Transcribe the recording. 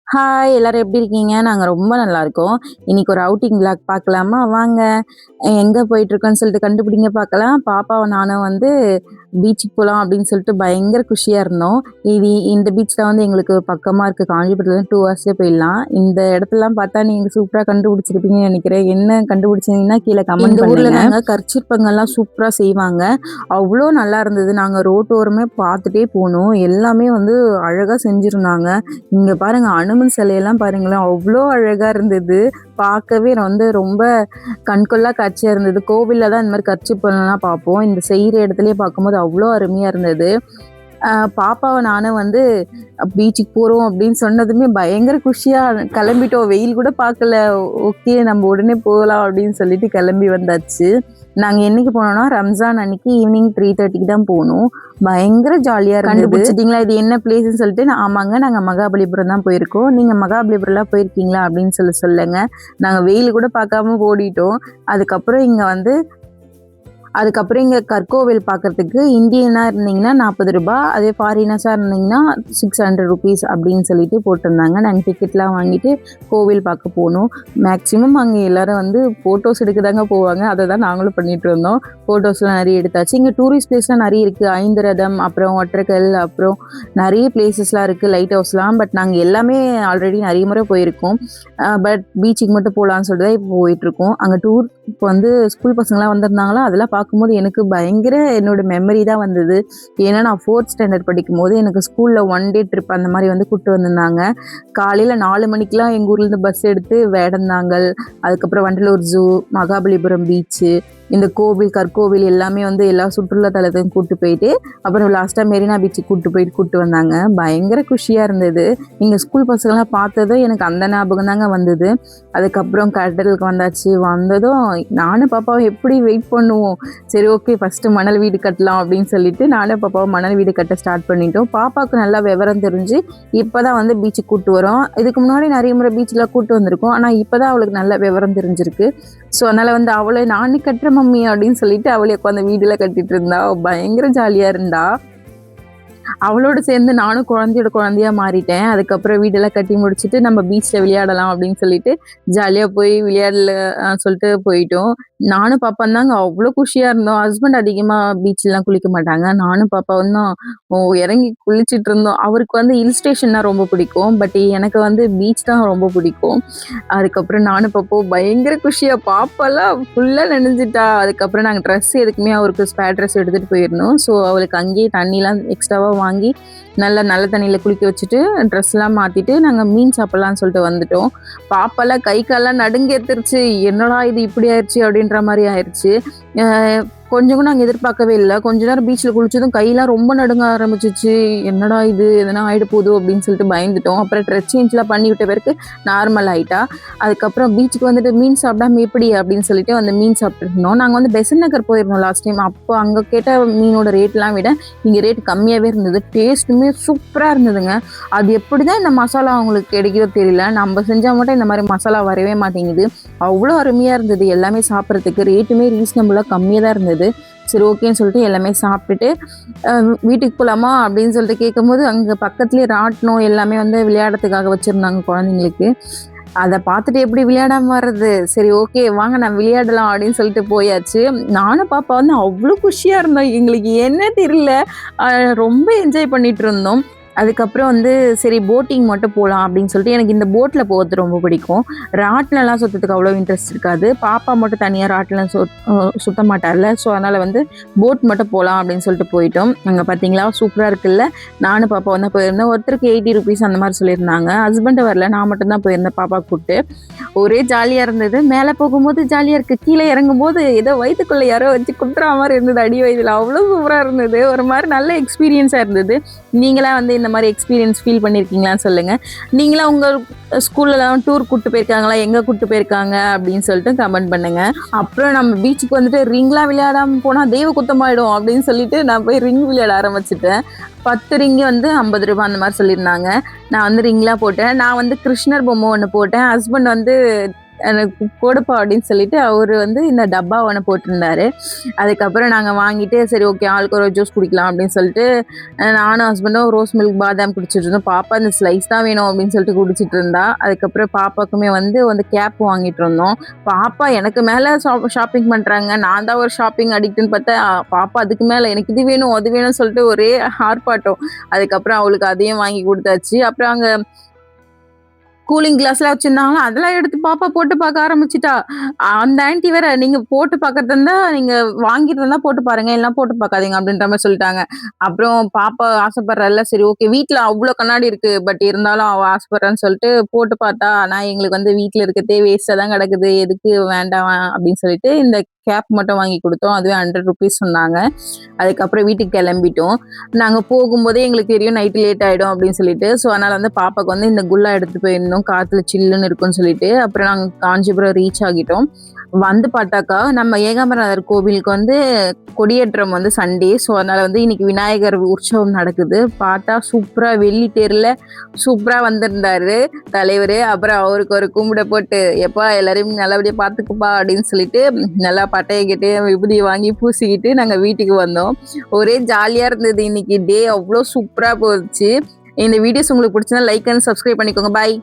Hi! எல்லாரும் எப்படி இருக்கீங்க? நாங்க ரொம்ப நல்லா இருக்கோம். இன்னைக்கு ஒரு அவுட்டிங் விளாக் பார்க்கலாமா? வாங்க. எங்க போயிட்டுருக்கோன்னு சொல்லிட்டு கண்டுபிடிங்க பார்க்கலாம். பாப்பாவும் நானும் வந்து பீச்சுக்கு போலாம் அப்படின்னு சொல்லிட்டு பயங்கர குஷியா இருந்தோம். இந்த பீச் தான் வந்து எங்களுக்கு பக்கமா இருக்கு. காஞ்சிபுரத்துலருந்து 2 ஹவர்ஸ்லயே போயிடலாம். இந்த இடத்தெல்லாம் பார்த்தா நீங்க சூப்பரா கண்டுபிடிச்சிருப்பீங்கன்னு நெனைக்கிறேன். என்ன கண்டுபிடிச்சீங்கன்னா கீழ கமெண்ட் பண்ணுங்க. இந்த ஊர்ல நாங்க கற்சிற்பங்கள்லாம் சூப்பரா செய்வாங்க. அவ்ளோ நல்லா இருந்தது. நாங்க ரோட்டோரமே பார்த்துட்டே போனோம். எல்லாமே வந்து அழகா செஞ்சிருந்தாங்க. இங்க பாருங்க அனுமன் சிலையெல்லாம் பாருங்களேன், அவ்ளோ அழகா இருந்தது. பார்க்கவே வந்து ரொம்ப கண்கொள்ளா காட்சியா இருந்தது. கோவில்ல தான் இந்த மாரி கற்சிற்பம்லாம் பார்ப்போம். இந்த செய்ற இடத்துலயே பார்க்கும்போது அவ்ளோ அருமையா இருந்தது. பாப்பாவ நானும் வந்து பீச்சுக்கு போறோம் அப்படின்னு சொன்னதுமே பயங்கர குஷியா கிளம்பிட்டோம். வெயில் கூட பார்க்கல. ஓகே நம்ம உடனே போகலாம் அப்படின்னு சொல்லிட்டு கிளம்பி வந்தாச்சு. நாங்க என்னைக்கு போனோம்னா, ரம்ஜான் அன்னைக்கு ஈவினிங் 3:30க்கு தான் போனோம். பயங்கர ஜாலியா இருந்தது. கண்டுபிடிச்சிட்டீங்களா இது என்ன பிளேஸ்ன்னு சொல்லிட்டு? ஆமாங்க, நாங்க மகாபலிபுரம் தான் போயிருக்கோம். நீங்க மகாபலிபுரம்லாம் போயிருக்கீங்களா அப்படின்னு சொல்லுங்க. நாங்க வெயில் கூட பார்க்காம ஓடிட்டோம். அதுக்கப்புறம் இங்க வந்து இங்க கற்கோவில் பார்க்கறதுக்கு இந்தியனா இருந்தீங்கன்னா ரூ. 40, அதே ஃபாரினர்ஸா இருந்தீங்கன்னா ₹600 அப்படின்னு சொல்லிட்டு போட்டிருந்தாங்க. நாங்க டிக்கெட்லாம் வாங்கிட்டு கோவில் பார்க்க போனோம். மேக்ஸிமம் அங்க எல்லாரும் வந்து ஃபோட்டோஸ் எடுக்க தாங்க போவாங்க. அத தான் நாங்களும் பண்ணிட்டு இருந்தோம். ஃபோட்டோஸ்லாம் நெறைய எடுத்தாச்சு. இங்க டூரிஸ்ட் பிளேஸ்லாம் நெறைய இருக்கு. ஐந்தரதம், அப்புறம் ஒற்றைக்கல், அப்புறம் நெறைய பிளேஸஸ்லாம் இருக்கு. லைட் ஹவுஸ்லாம். பட் நாங்க எல்லாமே ஆல்ரெடி நெறைய முறை போயிருக்கோம். பட் பீச்சுக்கு மட்டும் போலான்னு சொல்லிட்டு தான் இப்போ போயிட்டுருக்கோம். அங்க டூர் இப்போ வந்து ஸ்கூல் பசங்கலாம் வந்திருந்தாங்களா, அதெல்லாம் பார்க்கும்போது எனக்கு பயங்கர என்னோட மெமரி தான் வந்தது. ஏன்னா நான் 4த் ஸ்டாண்டர்ட் படிக்கும்போது எனக்கு ஸ்கூல்ல 1 டே ட்ரிப் அந்த மாரி வந்து கூட்டு வந்திருந்தாங்க. காலையில 4 மணிக்கெல்லாம் எங்க ஊர்லேருந்து பஸ் எடுத்து வேடந்தாங்கல், அதுக்கப்புறம் வண்டலூர் ஜூ, மகாபலிபுரம் பீச்சு, இந்த கோவில், கற்கோவில் எல்லாமே வந்து எல்லா சுற்றுலா தலத்தையும் கூட்டு போயிட்டு, அப்புறம் லாஸ்ட்டா மெரினா பீச்சுக்கு கூட்டு வந்தாங்க. பயங்கர குஷியா இருந்தது. எங்க ஸ்கூல் பசங்கலாம் பார்த்ததும் எனக்கு அந்த ஞாபகம் தாங்க வந்தது. அதுக்கப்புறம் கடலுக்கு வந்தாச்சு. வந்ததும் நானும் பாப்பாவும் எப்படி வெயிட் பண்ணுவோம். சரி ஓகே ஃபர்ஸ்ட்டு மணல் வீடு கட்டலாம் அப்படின்னு சொல்லிட்டு நானும் பாப்பாவும் மணல் வீடு கட்ட ஸ்டார்ட் பண்ணிட்டோம். பாப்பாவுக்கு நல்லா விவரம் தெரிஞ்சு இப்பதான் வந்து பீச்சுக்கு கூட்டு வரோம். இதுக்கு முன்னாடி நிறைய முறை பீச்சில் கூட்டு வந்திருக்கோம். ஆனால் இப்பதான் அவளுக்கு நல்ல விவரம் தெரிஞ்சிருக்கு. ஸோ அதனால வந்து அவளை நானே கட்டுற மம்மி அப்படின்னு சொல்லிட்டு அவளை உட்காந்து வீடுல கட்டிட்டு இருந்தா. பயங்கர ஜாலியா இருந்தா. அவளோட சேர்ந்து நானும் குழந்தையோட குழந்தையா மாறிட்டேன். அதுக்கப்புறம் வீடெல்லாம் கட்டி முடிச்சுட்டு நம்ம பீச்ல விளையாடலாம் அப்படின்னு சொல்லிட்டு ஜாலியா போய் விளையாடல சொல்லிட்டு போயிட்டோம். நானும் பாப்பாவும் தாங்க அவ்ளோ குஷியா இருந்தோம். ஹஸ்பண்ட் அதிகமா பீச்லாம் குளிக்க மாட்டாங்க. நானும் பாப்பாவும் தான் இறங்கி குளிச்சுட்டு இருந்தோம். அவருக்கு வந்து ஹில் ஸ்டேஷன்னா ரொம்ப பிடிக்கும். பட் எனக்கு வந்து பீச் தான் ரொம்ப பிடிக்கும். அதுக்கப்புறம் நானும் பாப்பாவும் பயங்கர குஷியா பாப்பாலாம் ஃபுல்லா நனைஞ்சிட்டா. அதுக்கப்புறம் நாங்க ட்ரெஸ் எதுக்குமே அவருக்கு ஸ்பேர் ட்ரெஸ் எடுத்துட்டு போயிருந்தோம். ஸோ அவளுக்கு அங்கேயே தண்ணிலாம் எக்ஸ்ட்ராவா வாங்கி நல்ல தண்ணியில குளிக்க வச்சுட்டு ட்ரெஸ்லாம் மாத்திட்டு நாங்க மீன் சாப்பிடலாம்னு சொல்லிட்டு வந்துட்டோம். பாப்பாலாம் கை கால்லாம் நடுங்கேத்துருச்சு. என்னடா இது இப்படி ஆயிடுச்சு அப்படின்ற மாரி ஆயிடுச்சு. கொஞ்சம் கூட நாங்க எதிர்பார்க்கவே இல்ல. கொஞ்ச நேரம் பீச்ல குளிச்சதும் கையெல்லாம் ரொம்ப நடுங்க ஆரம்பிச்சுச்சு. என்னடா இது எதனா ஆயிட போதோ அப்படின்னு சொல்லிட்டு பயந்துட்டோம். அப்புறம் ட்ரெஸ் சேஞ்ச்லாம் பண்ணி விட்ட பிறகு நார்மல் ஆயிட்டா. அதுக்கப்புறம் பீச்சுக்கு வந்துட்டு மீன் சாப்பிடாம எப்படி அப்படின்னு சொல்லிட்டு வந்து மீன் சாப்பிட்டுட்டு இருந்தோம். நாங்க வந்து பெசன்ட் நகர் போயிருந்தோம் லாஸ்ட் டைம். அப்போ அங்க கேட்ட மீனோட ரேட்லாம் விட இங்க ரேட் கம்மியாவே இருந்தது. டேஸ்ட்டுமே சூப்பரா இருந்ததுங்க. அது எப்படிதான் இந்த மசாலா அவங்களுக்கு கிடைக்குதோ தெரியல. நம்ம செஞ்சா மட்டும் இந்த மாதிரி மசாலா வரவே மாட்டேங்குது. அவ்வளோ அருமையா இருந்தது எல்லாமே சாப்பிட்றதுக்கு. ரேட்டுமே ரீசனபிளா கம்மியா தான் இருந்தது. சரி ஓகேன்னு சொல்லிட்டு எல்லாமே சாப்பிட்டுட்டு வீட்டுக்கு போகலாமா அப்படின்னு சொல்லிட்டு கேட்கும்போது அங்கே பக்கத்துலேயே ராட்டினம் எல்லாமே வந்து விளையாடுறதுக்காக வச்சுருந்தாங்க குழந்தைங்களுக்கு. அதை பார்த்துட்டு எப்படி விளையாடாம வர்றது. சரி ஓகே வாங்க நான் விளையாடலாம் அப்படின்னு சொல்லிட்டு போயாச்சு. நானும் பாப்பா வந்து அவ்வளோ குஷியாக இருந்தோம். எங்களுக்கு என்ன தெரியல, ரொம்ப என்ஜாய் பண்ணிட்டு இருந்தோம். அதுக்கப்புறம் வந்து சரி போட்டிங் மட்டும் போகலாம் அப்படின்னு சொல்லிட்டு எனக்கு இந்த போட்டில் போகிறது ரொம்ப பிடிக்கும். ராட்டினம்லாம் சுற்றத்துக்கு அவ்வளோ இன்ட்ரெஸ்ட் இருக்காது. பாப்பா மட்டும் தனியாக ராட்டினம் சுற்ற மாட்டார்ல. ஸோ அதனால் வந்து போட் மட்டும் போகலாம் அப்படின்னு சொல்லிட்டு போயிட்டோம். அங்கே பார்த்தீங்களா சூப்பராக இருக்குல்ல. நானும் பாப்பா வந்து போயிருந்தேன். ஒருத்தருக்கு ₹80 அந்த மாதிரி சொல்லியிருந்தாங்க. ஹஸ்பண்ட் வரல, நான் மட்டும்தான் போயிருந்தேன் பாப்பா கூப்பிட்டு. ஒரே ஜாலியாக இருந்தது. மேலே போகும்போது ஜாலியாக இருக்குது, கீழே இறங்கும்போது ஏதோ வயிற்றுக்குள்ளே யாரோ வச்சு குட்டுற மாதிரி இருந்தது. அடி வயதில் அவ்வளோ சூப்பராக இருந்தது. ஒரு மாதிரி நல்ல எக்ஸ்பீரியன்ஸாக இருந்தது. நீங்களாம் வந்து இந்த மாதிரி எக்ஸ்பீரியன்ஸ் ஃபீல் பண்ணியிருக்கீங்களான்னு சொல்லுங்கள். நீங்களாம் உங்கள் ஸ்கூல்லலாம் டூர் கூப்பிட்டு போயிருக்காங்களா, எங்கே கூப்பிட்டு போயிருக்காங்க அப்படின்னு சொல்லிட்டு கமெண்ட் பண்ணுங்கள். அப்புறம் நம்ம பீச்சுக்கு வந்துட்டு ரிங்லாம் விளையாடாமல் போனால் தெய்வ குத்தமாயிடும் அப்படின்னு சொல்லிட்டு நான் போய் ரிங் விளையாட ஆரம்பிச்சிட்டேன். 10 ரிங்கு வந்து ₹50 அந்த மாதிரி சொல்லியிருந்தாங்க. நான் வந்து ரிங்லாம் போட்டேன். நான் வந்து கிருஷ்ணர் பொம்மை ஒன்று போட்டேன். ஹஸ்பண்ட் வந்து எனக்கு போடுப்பா அப்படின்னு சொல்லிட்டு அவரு வந்து இந்த டப்பா ஒன்று போட்டிருந்தாரு. அதுக்கப்புறம் நாங்க வாங்கிட்டு சரி ஓகே ஆளுக்கு ஒரு ஜூஸ் குடிக்கலாம் அப்படின்னு சொல்லிட்டு நானும் ஹஸ்பண்டும் ரோஸ் மில்க் பாதாம் குடிச்சிட்டு இருந்தோம். பாப்பா இந்த ஸ்லைஸ் தான் வேணும் அப்படின்னு சொல்லிட்டு குடிச்சிட்டு இருந்தா. அதுக்கப்புறம் பாப்பாக்குமே வந்து கேப் வாங்கிட்டு இருந்தோம். பாப்பா எனக்கு மேல ஷாப்பிங் பண்றாங்க. நான் தான் ஒரு ஷாப்பிங் அடிக்ட்ன்னு பார்த்தா பாப்பா அதுக்கு மேல எனக்கு இது வேணும் அது வேணும்னு சொல்லிட்டு ஒரே ஆர்ப்பாட்டம். அதுக்கப்புறம் அவளுக்கு அதையும் வாங்கி குடுத்தாச்சு. அப்புறம் அங்க கூலிங் கிளாஸ்லாம் வச்சிருந்தாங்களா, அதெல்லாம் எடுத்து பாப்பா போட்டு பார்க்க ஆரம்பிச்சுட்டா. அந்த ஆன்டி வேற, "நீங்க போட்டு பார்க்கறதா இருந்தா, நீங்க வாங்கிட்டு வந்தா போட்டு பாருங்க. இல்லனா போட்டு பார்க்காதீங்க." அப்படின்ற மாரி சொல்லிட்டாங்க. அப்புறம் பாப்பா ஆசைப்படுறால்ல, சரி ஓகே. வீட்ல அவ்ளோ கண்ணாடி இருக்கு. பட் இருந்தாலும் அவ ஆசைப்படுறான்னு சொல்லிட்டு போட்டு பார்த்தா, ஆனா எங்களுக்கு வந்து வீட்ல இருக்கிறதே வேஸ்ட்டா தான் கிடக்குது. எதுக்கு வேண்டாம் அப்படின்னு சொல்லிட்டு இந்த கேப் மட்டும் வாங்கி குடுத்தோம். அதுவே ₹100 சொன்னாங்க. அதுக்கப்புறம் வீட்டுக்கு கிளம்பிட்டோம். நாங்க போகும்போதே எங்களுக்கு தெரியும் நைட்டு லேட் ஆயிடும் அப்படின்னு சொல்லிட்டு. ஸோ, அதனால வந்து பாப்பாக்கு வந்து இந்த குல்லா எடுத்துட்டு போயிருந்தோம். காத்துல சில்லுன்னு இருக்கும்னு சொல்லிட்டு. அப்புறம் நாங்க காஞ்சிபுரம் ரீச் ஆகிட்டோம். வந்து பார்த்தாக்கா, நம்ம ஏகாம்பரநாதர் கோவிலுக்கு வந்து கொடியேற்றம் வந்து சண்டே. ஸோ, அதனால வந்து இன்னைக்கு விநாயகர் உற்சவம் நடக்குது. பார்த்தா சூப்பரா வெள்ளி தேர்ல சூப்பரா வந்திருந்தாரு தலைவரு. அப்புறம் அவருக்கு ஒரு கும்பிட போட்டு, "எப்பா எல்லாரையும் நல்லபடியா பார்த்துக்கப்பா" அப்படின்னு சொல்லிட்டு நல்லா பட்டைய கிட்டைய விபூதிய வாங்கி பூசிக்கிட்டு நாங்க வீட்டுக்கு வந்தோம். ஒரே ஜாலியா இருந்தது இன்னைக்கு டே. அவ்ளோ சூப்பரா போச்சு. இந்த வீடியோஸ் உங்களுக்கு பிடிச்சிருந்தா லைக் அண்ட் சப்ஸ்கிரைப் பண்ணிக்கோங்க. பாய்.